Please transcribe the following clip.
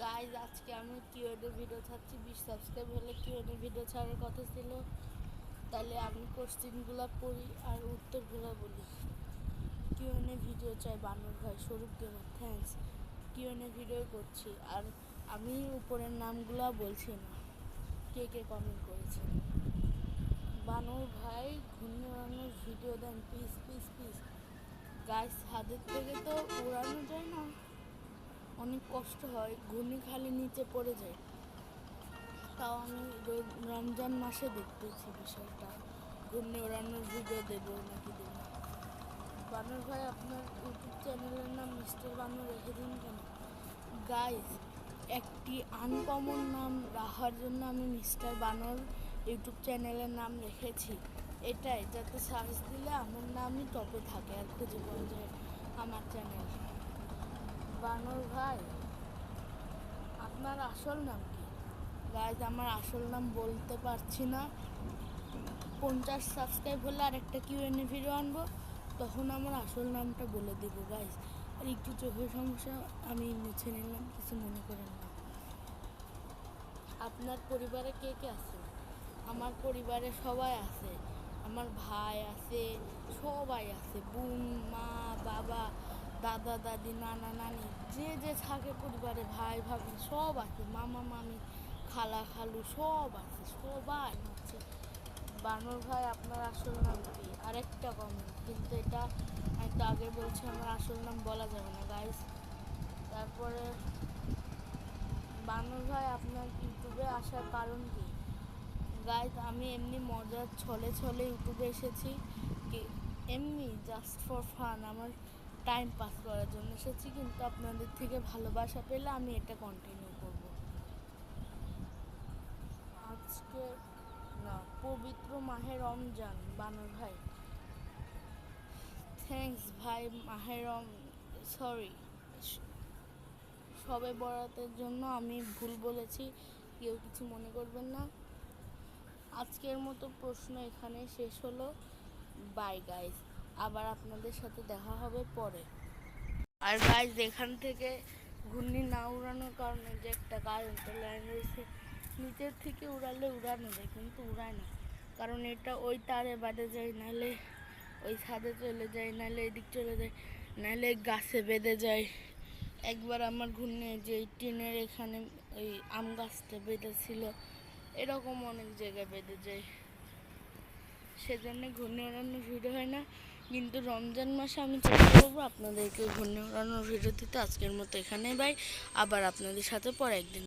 Guys আজকে আমি QnA video ছাড়ছি। 20 সাবস্ক্রাইব হলে কিউএনএ ভিডিও ছাড়ার কথা ছিল। তাহলে আমি কোশ্চেনগুলো পড়ি আর উত্তরগুলো বলি। কিউএনএ ভিডিও চাই বানর ভাই, স্বরূপ গেমার, থ্যাঙ্কস। কিউএনএ ভিডিও করছি আর আমি উপরের নামগুলো বলছি না, কে কে কমেন্ট করেছে। বানর ভাই ঘূর্ণি উড়ানোর ভিডিও দেন প্লিজ প্লিজ প্লিজ। গাইজ ছাদের থেকে তো উড়ানো যায় না, অনেক কষ্ট হয়, ঘূর্ণি খালি নিচে পড়ে যায়। তাও আমি রমজান মাসে দেখতেছি বিষয়টা, ঘূর্ণি ওড়ানোর ভিডিও দেবো নাকি দেবো না। বানর ভাই আপনার ইউটিউব চ্যানেলের নাম মিস্টার বানর রেখে দিন কেন? গাইজ একটি আনকমন নাম রাখার জন্য আমি মিস্টার বানর ইউটিউব চ্যানেলের নাম রেখেছি, এটাই যাতে সার্চ দিলে আমার নামই টপে থাকে আর খুঁজে পাওয়া যায় আমার চ্যানেল। বানর ভাই আপনার আসল নাম কি? গাইজ আমার আসল নাম বলতে পারছি না। 50 সাবস্ক্রাইব হলে আরেকটা কিউএনএ ভিডিও আনবো, তখন আমার আসল নামটা বলে দেবো গাইজ। আর একটু চোখের সমস্যা, আমি মুছে নিলাম, কিছু মনে করেন না। আপনার পরিবারে কে কে আছে? আমার পরিবারে সবাই আছে, আমার ভাই আছে, সবাই আছে, বোন, মা, বাবা, দাদা দাদি, নানা নানি, যে যে থাকে পরিবারে, ভাই ভাবি সব আছে, মামা মামি, খালা খালু সব আছে, সবাই আছে। বানর ভাই আপনার আসল নাম কি? আরেকটা কমেন্ট, কিন্তু এটা আমি তো আগে বলছি আমার আসল নাম বলা যাবে না গাইস। তারপরে বানর ভাই আপনার ইউটিউবে আসার কারণ কি? গাইস আমি এমনি মজার ছলে ছলে ইউটিউবে এসেছি, কি এমনি জাস্ট ফর ফান, আমার টাইম পাস করার জন্য এসেছি, কিন্তু আপনাদের থেকে ভালোবাসা পেলে আমি এটা কন্টিনিউ করব। আজকে না, পবিত্র মাহে রমজান বানর ভাই, থ্যাঙ্কস ভাই। সরি, সবে বরাতের জন্য আমি ভুল বলেছি, কেউ কিছু মনে করবেন না। আজকের মতো প্রশ্ন এখানে শেষ হলো। বাই গাইজ, আবার আপনাদের সাথে দেখা হবে পরে। আর গাইজ এখান থেকে ঘূর্ণি না উড়ানোর কারণে যে একটা কারেন্টের লাইন রয়েছে, নিচের থেকে উড়ালে উড়ানো যায় কিন্তু উড়ায় না, কারণ এটা ওই তারে বাঁধে যায়, নাহলে ওই ছাদে চলে যায়, নাহলে এদিক চলে যায়, নাহলে গাছে বেঁধে যায়। একবার আমার ঘূর্ণি যে টিনের এখানে ওই আম গাছটা বেঁধেছিল, এরকম অনেক জায়গায় বেঁধে যায়, সেজন্য ঘূর্ণি ওড়ানোর ভিডিও হয় না। কিন্তু রমজান মাসে আমি চেষ্টা করবো আপনাদেরকে ঘূর্ণি ওড়ানোর ভিডিও দিতে। আজকের মতো এখানেই বাই, আবার আপনাদের সাথে পরে একদিন।